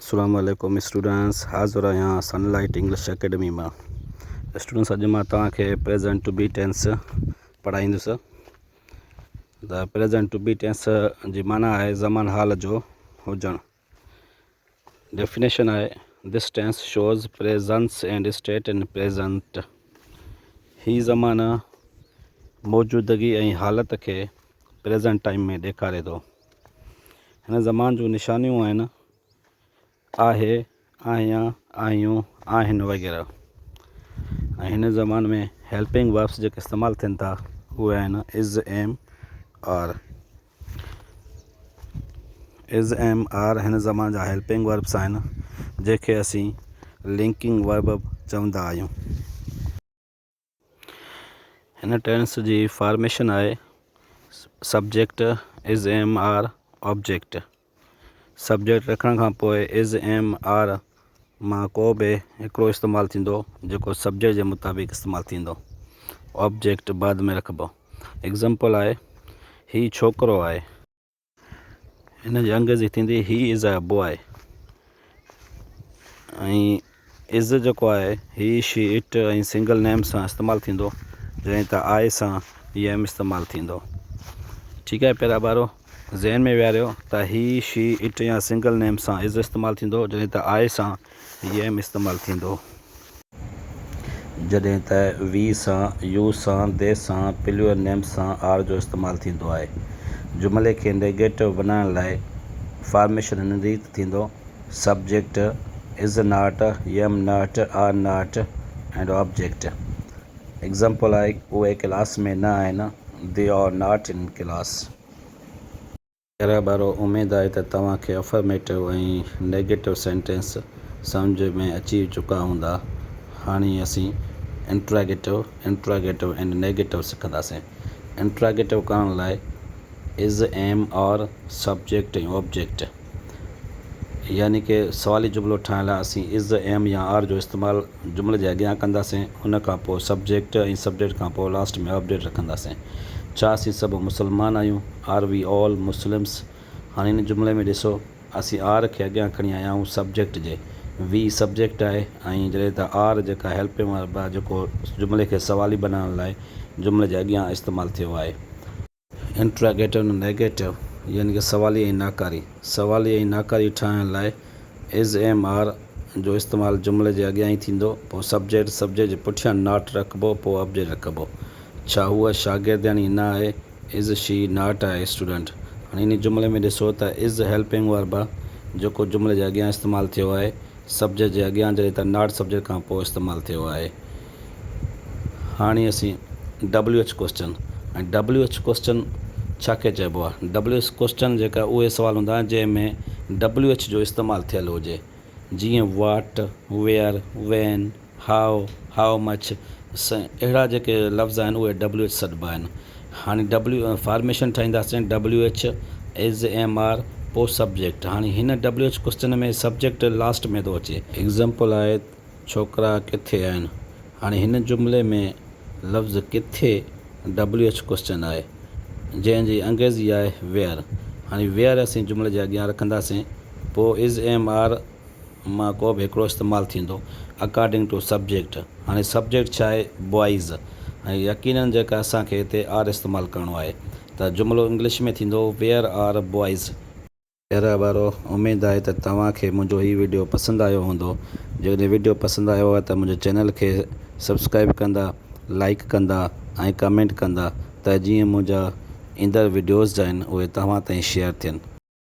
अस्सलामु अलैकुम स्टूडेंट्स, हाज़िर आहियां सनलाइट इंग्लिश एकेडमी मां। स्टूडेंट्स, अॼु मां तव्हांखे प्रेज़ेंट टू बी टेंस पढ़ाईंदुसि। त प्रेज़ेंट टू बी टेंस जी माना आहे ज़मान हाल जो हुजणु। डेफिनेशन आहे this tense shows presence and state in present. ही ज़माना मौजूदगी ऐं हालत खे प्रेज़ेंट टाइम में ॾेखारे थो। हिन ज़मान जूं निशानियूं आहिनि आहे, आहियां, आहियूं, आहिनि वग़ैरह। ऐं हिन ज़मान में हेल्पिंग वर्ब्स जेके इस्तेमालु थियनि था उहे आहिनि is, am, are. Is, am, are हिन ज़मान जा हेल्पिंग वर्ब्स आहिनि जंहिंखे असीं लिंकिंग वर्ब चवंदा आहियूं। हिन टेंस जी फॉर्मेशन आहे subject is, am, are, object. Subject रखण खां पोइ इज़, एम, आर मां को बि हिकिड़ो इस्तेमालु थींदो जेको सब्जेक्ट जे मुताबिक़ इस्तेमालु थींदो। ऑब्जेक्ट बाद में रखिबो। एग्ज़ाम्पल आहे ही छोकिरो आहे, हिन जी अंग्रेज़ी थींदी ही इज़ अ बॉय। ऐं इज़ जेको आहे ही, शी, इट ऐं सिंगल नेम सां इस्तेमालु थींदो, जॾहिं त आए सां एम इस्तेमालु थींदो। ठीकु आहे, पहिरियां ॿारो ज़हन में विहारियो त ही, शी, इट या सिंगल नेम सां इज़ इस्तेमालु थींदो, जॾहिं त आए सां एम इस्तेमालु थींदो। जॾहिं त वी सां, यू सां, दे सां, प्लूरल नेम सां आर जो इस्तेमालु थींदो आहे। जुमिले खे नेगेटिव बनाइण लाइ फॉर्मेशन हिन रीति थींदो subject is not, am not, are not and object. Example आहे उहे क्लास में न आहिनि, they are not in class. पहिरियां ॿारो उमेदु आहे त तव्हांखे अफर्मेटिव ऐं नेगेटिव सेंटेंस सम्झ में अची चुका हूंदा। हाणे असीं इंट्रागेटिव एंड नेगेटिव सिखंदासीं। इंट्रागेटिव करण लाइ इज़, एम, आर, सब्जेक्ट ऐं ऑब्जेक्ट, यानी कि सवाली जुमिलो ठाहिण लाइ असीं इज़, एम या आर जो इस्तेमालु जुमिले जे अॻियां कंदासीं। हुन खां पोइ सब्जेक्ट ऐं सब्जेक्ट खां पोइ लास्ट में ऑब्जेक्ट रखंदासीं। छा असीं सभु मुस्लमान आहियूं? Are we all Muslims? हाणे हिन जुमिले में ॾिसो, असीं आर खे अॻियां खणी आया आहियूं सब्जेक्ट जे, वी सब्जेक्ट आहे ऐं जॾहिं त आर जेका हेल्पिंग वर्ब आहे जेको जुमिले खे सवाली बनाइण लाइ जुमिले जे अॻियां इस्तेमालु थियो आहे। इंट्रागेटिव ऐं नेगेटिव यानी कि सवाली ऐं नाकारी। सवाली ऐं नाकारी ठाहिण लाइ इज़, एम, आर जो इस्तेमालु जुमिले जे अॻियां ई थींदो। पोइ सब्जेक्ट जे पुठियां नॉट रखिबो, पोइ ऑब्जेक्ट रखिबो। छा हूअ शागिर्दियाणी न आहे? इज़ शी नॉट आहे स्टूडेंट। हाणे इन जुमिले में ॾिसो त इज़ हेल्पिंग वर्ब आहे जेको जुमिले जे अॻियां इस्तेमालु थियो आहे, सब्जेक्ट जे अॻियां, जॾहिं त नॉट सब्जेक्ट खां पोइ इस्तेमालु थियो आहे। हाणे असीं WH क्वेश्चन, ऐं WH क्वेश्चन छा खे चइबो आहे? WH क्वेश्चन जेका उहे सुवाल हूंदा जंहिंमें WH जो इस्तेमालु थियलु हुजे, जीअं वाट, वेयर, वेन, हाउ मच, अहिड़ा जेके लफ़्ज़ आहिनि उहे WH सॾिबा आहिनि। हाणे फॉर्मेशन ठाहींदासीं WH इज़, एम, आर, पोइ सब्जेक्ट। हाणे हिन WH क्वेश्चन में सब्जेक्ट लास्ट में थो अचे। एग्ज़ाम्पल आहे छोकिरा किथे आहिनि। हाणे हिन जुमिले में लफ़्ज़ किथे WH क्वेश्चन आहे जंहिंजी अंग्रेज़ी आहे वेयर। हाणे वेयर असीं जुमिले जे अॻियां रखंदासीं, पोइ इज़, एम, आर मां को बि हिकिड़ो इस्तेमालु थींदो अकॉर्डिंग टू सब्जेक्ट। हाणे सब्जेक्ट छा आहे? बॉइज़। ऐं यकीनन जेका असांखे हिते आर इस्तेमालु करिणो आहे, त जुमिलो इंग्लिश में थींदो वेयर आर बॉइज़। पहिरियां ॿारो उमेदु आहे त तव्हांखे मुंहिंजो हीउ वीडियो पसंदि आयो हूंदो। जेकॾहिं वीडियो पसंदि आयो आहे त मुंहिंजे चैनल खे सब्सक्राइब कंदा, लाइक कंदा ऐं कमेंट कंदा, त जीअं मुंहिंजा ईंदड़ वीडियोज़ आहिनि उहे तव्हां ताईं शेयर थियनि।